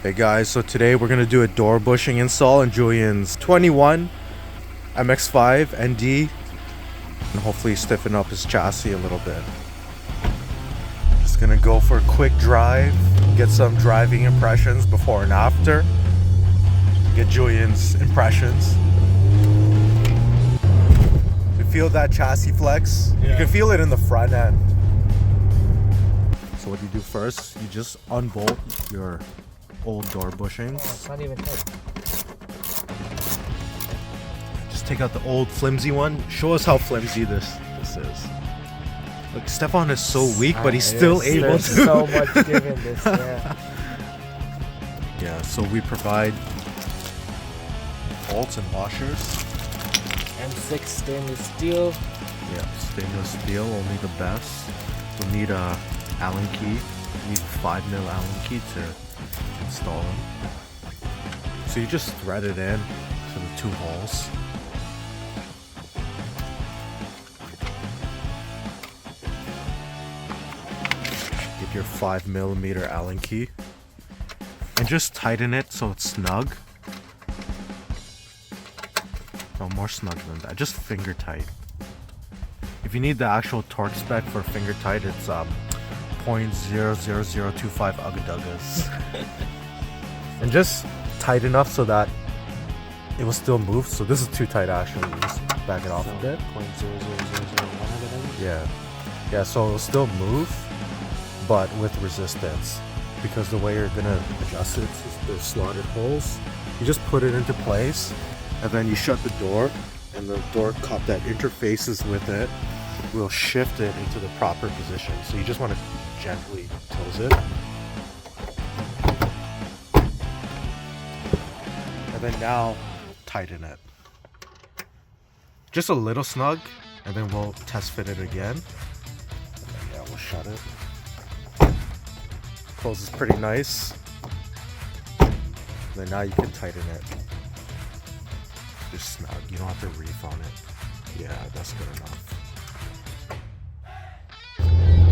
Hey guys, so today we're going to do a door bushing install on Julian's 21 MX-5 ND and hopefully stiffen up his chassis a little bit. Just going to go for a quick drive, get some driving impressions before and after, get Julian's impressions. You feel that chassis flex? Yeah. You can feel it in the front end. So what you do first, you just unbolt your old door bushings. Oh, it's not even tight. Just take out the old flimsy one. Show us how flimsy this is. Look, Stefan is so weak, but he's still able to. So much give in this, yeah. Yeah, so we provide bolts and washers. M6 stainless steel. Yeah, stainless steel, only the best. We'll need a Allen key. We need a 5mm Allen key to install them. So you just thread it in to the two holes. Get your 5mm Allen key and just tighten it so it's snug. No, more snug than that. Just finger tight. If you need the actual torque spec for finger tight, it's 0.00025 ugga-duggas. And just tight enough so that it will still move. So this is too tight actually. Just back it off a bit. 0.00001 yeah, so it'll still move, but with resistance. Because the way you're gonna adjust it is the slotted holes. You just put it into place, and then you shut the door, and the door cup that interfaces with it will shift it into the proper position. So you just want to gently close it. And then now tighten it. Just a little snug, and then we'll test fit it again. And then, yeah, we'll shut it. Closes pretty nice. And then now you can tighten it. Just snug. You don't have to reef on it. Yeah, that's good enough.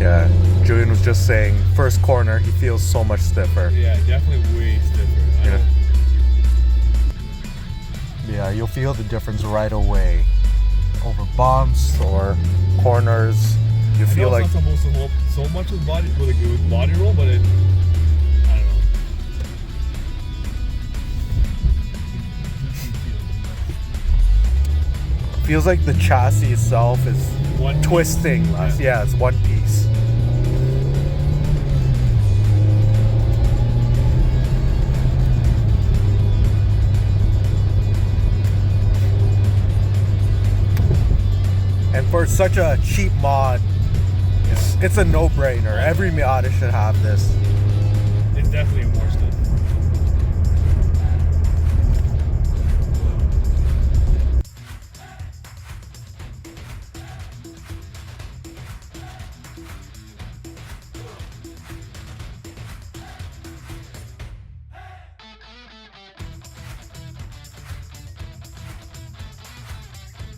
Yeah, Julian was just saying, first corner, he feels so much stiffer. Yeah, definitely way stiffer. Yeah, you'll feel the difference right away. Over bumps or corners, you feel like... It's not supposed to hold so much with body roll, but it... I don't know. Feels like the chassis itself is twisting less. Yeah, it's one piece. And for such a cheap mod, it's a no-brainer. Every Miata should have this. It's definitely more